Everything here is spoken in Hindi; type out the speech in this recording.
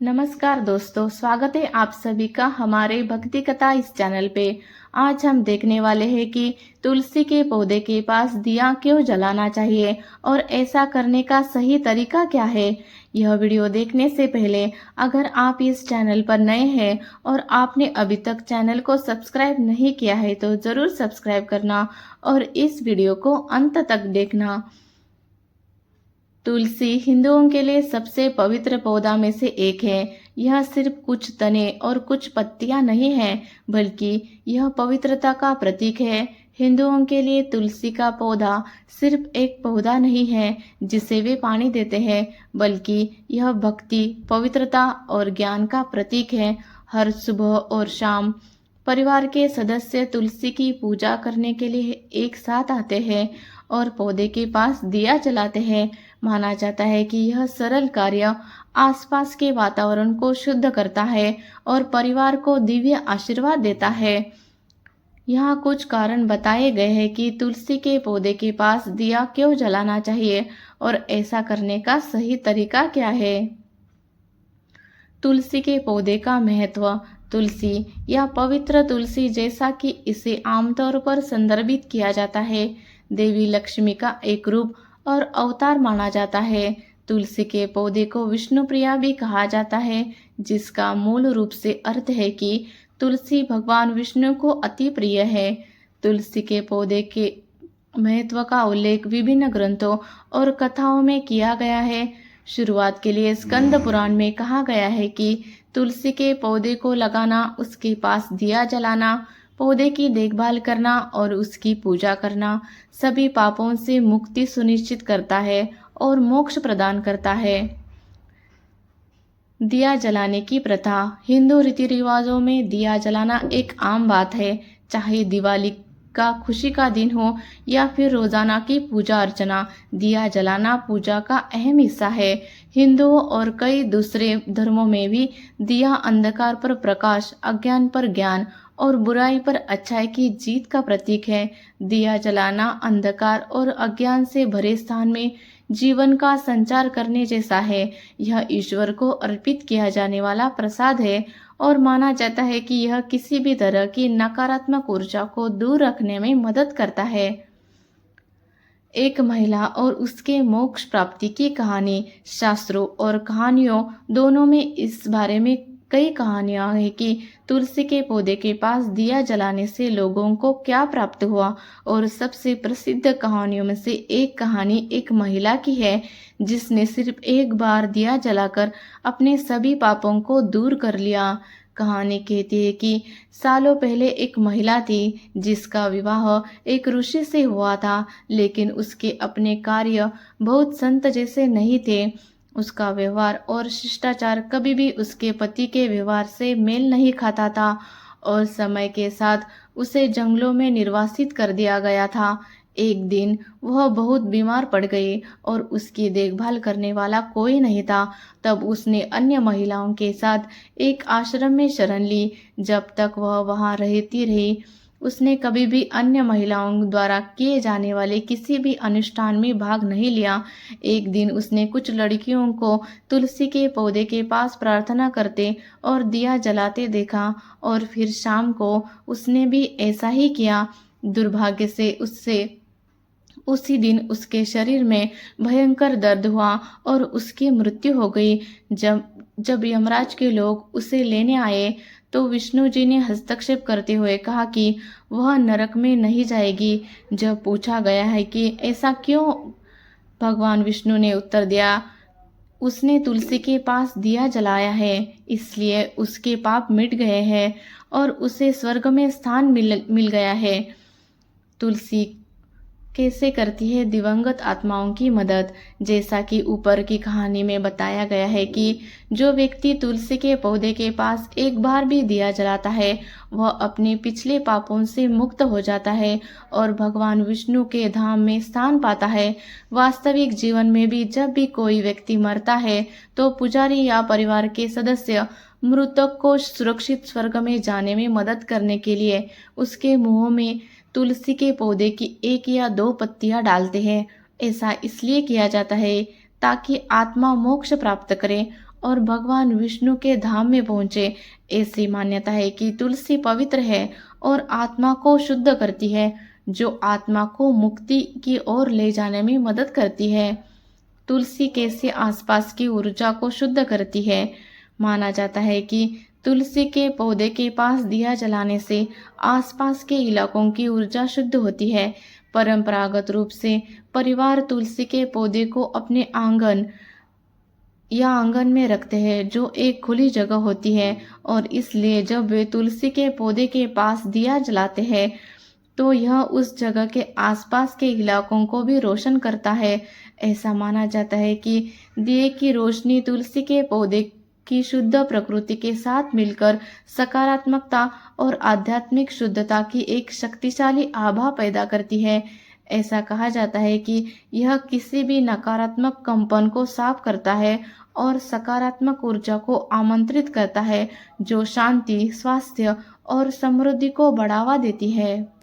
नमस्कार दोस्तों, स्वागत है आप सभी का हमारे भक्ति कथा इस चैनल पे। आज हम देखने वाले हैं कि तुलसी के पौधे के पास दिया क्यों जलाना चाहिए और ऐसा करने का सही तरीका क्या है। यह वीडियो देखने से पहले अगर आप इस चैनल पर नए हैं और आपने अभी तक चैनल को सब्सक्राइब नहीं किया है तो ज़रूर सब्सक्राइब करना और इस वीडियो को अंत तक देखना। तुलसी हिंदुओं के लिए सबसे पवित्र पौधा में से एक है। यह सिर्फ कुछ तने और कुछ पत्तियां नहीं है, बल्कि यह पवित्रता का प्रतीक है। हिंदुओं के लिए तुलसी का पौधा सिर्फ एक पौधा नहीं है जिसे वे पानी देते हैं, बल्कि यह भक्ति, पवित्रता और ज्ञान का प्रतीक है। हर सुबह और शाम परिवार के सदस्य तुलसी की पूजा करने के लिए एक साथ आते हैं और पौधे के पास दिया जलाते हैं। माना जाता है कि यह सरल कार्य आसपास के वातावरण को शुद्ध करता है और परिवार को दिव्य आशीर्वाद देता है। यहाँ कुछ कारण बताए गए हैं कि तुलसी के पौधे के पास दिया क्यों जलाना चाहिए और ऐसा करने का सही तरीका क्या है। तुलसी के पौधे का महत्व। तुलसी या पवित्र तुलसी, जैसा कि इसे आमतौर पर संदर्भित किया जाता है, देवी लक्ष्मी का एक रूप और अवतार माना जाता है। तुलसी के पौधे को विष्णुप्रिया भी कहा जाता है, जिसका मूल रूप से अर्थ है कि तुलसी भगवान विष्णु को अति प्रिय है। तुलसी के पौधे के महत्व का उल्लेख विभिन्न ग्रंथों और कथाओं में किया गया है। शुरुआत के लिए स्कंद पुराण में कहा गया है कि तुलसी के पौधे को लगाना, उसके पास दिया जलाना, पौधे की देखभाल करना और उसकी पूजा करना सभी पापों से मुक्ति सुनिश्चित करता है और मोक्ष प्रदान करता है। दिया जलाने की प्रथा। हिंदू रीति रिवाजों में दिया जलाना एक आम बात है, चाहे दिवाली का खुशी का दिन हो या फिर रोजाना की पूजा अर्चना। दिया जलाना पूजा का अहम हिस्सा है। हिंदुओं और कई दूसरे धर्मों में भी दिया अंधकार पर प्रकाश, अज्ञान पर ज्ञान और बुराई पर अच्छाई की जीत का प्रतीक है। दिया जलाना अंधकार और अज्ञान से भरे स्थान में जीवन का संचार करने जैसा है। यह ईश्वर को अर्पित किया जाने वाला प्रसाद है और माना जाता है कि यह किसी भी तरह की नकारात्मक ऊर्जा को दूर रखने में मदद करता है। एक महिला और उसके मोक्ष प्राप्ति की कहानी। शास्त्रों और कहानियों दोनों में इस बारे में कई कहानियां हैं कि तुलसी के पौधे के पास दिया जलाने से लोगों को क्या प्राप्त हुआ, और सबसे प्रसिद्ध कहानियों में से एक कहानी एक महिला की है जिसने सिर्फ एक बार दिया जलाकर अपने सभी पापों को दूर कर लिया। कहानी कहती है कि सालों पहले एक महिला थी जिसका विवाह एक ऋषि से हुआ था, लेकिन उसके अपने कार्य बहुत संत जैसे नहीं थे। उसका व्यवहार और शिष्टाचार कभी भी उसके पति के व्यवहार से मेल नहीं खाता था और समय के साथ उसे जंगलों में निर्वासित कर दिया गया था। एक दिन वह बहुत बीमार पड़ गई और उसकी देखभाल करने वाला कोई नहीं था। तब उसने अन्य महिलाओं के साथ एक आश्रम में शरण ली। जब तक वह वहां रहती रही, उसने कभी भी अन्य महिलाओं द्वारा किए जाने वाले किसी भी अनुष्ठान में भाग नहीं लिया। एक दिन उसने कुछ लड़कियों को तुलसी के पौधे के पास प्रार्थना करते और दिया जलाते देखा और फिर शाम को उसने भी ऐसा ही किया। दुर्भाग्य से उससे उसी दिन उसके शरीर में भयंकर दर्द हुआ और उसकी मृत्यु हो गई। जब जब यमराज के लोग उसे लेने आए तो विष्णु जी ने हस्तक्षेप करते हुए कहा कि वह नरक में नहीं जाएगी। जब पूछा गया है कि ऐसा क्यों, भगवान विष्णु ने उत्तर दिया, उसने तुलसी के पास दिया जलाया है, इसलिए उसके पाप मिट गए हैं और उसे स्वर्ग में स्थान मिल गया है। तुलसी कैसे करती है दिवंगत आत्माओं की मदद। जैसा कि ऊपर की कहानी में बताया गया है कि जो व्यक्ति तुलसी के पौधे के पास एक बार भी दिया जलाता है, वह अपने पिछले पापों से मुक्त हो जाता है और भगवान विष्णु के धाम में स्थान पाता है। वास्तविक जीवन में भी जब भी कोई व्यक्ति मरता है तो पुजारी या परिवार के सदस्य मृतक को सुरक्षित स्वर्ग में जाने में मदद करने के लिए उसके मुंह में तुलसी के पौधे की 1 या 2 पत्तियां डालते हैं। ऐसा इसलिए किया जाता है ताकि आत्मा मोक्ष प्राप्त करे और भगवान विष्णु के धाम में पहुँचे। ऐसी मान्यता है कि तुलसी पवित्र है और आत्मा को शुद्ध करती है, जो आत्मा को मुक्ति की ओर ले जाने में मदद करती है। तुलसी कैसे आसपास की ऊर्जा को शुद्ध करती है? माना जाता है कि तुलसी के पौधे के पास दिया जलाने से आसपास के इलाकों की ऊर्जा शुद्ध होती है। परंपरागत रूप से परिवार तुलसी के पौधे को अपने आंगन में रखते हैं, जो एक खुली जगह होती है, और इसलिए जब वे तुलसी के पौधे के पास दिया जलाते हैं तो यह उस जगह के आसपास के इलाकों को भी रोशन करता है। ऐसा माना जाता है कि दिए की रोशनी तुलसी के पौधे की शुद्ध प्रकृति के साथ मिलकर सकारात्मकता और आध्यात्मिक शुद्धता की एक शक्तिशाली आभा पैदा करती है। ऐसा कहा जाता है कि यह किसी भी नकारात्मक कंपन को साफ करता है और सकारात्मक ऊर्जा को आमंत्रित करता है, जो शांति, स्वास्थ्य और समृद्धि को बढ़ावा देती है।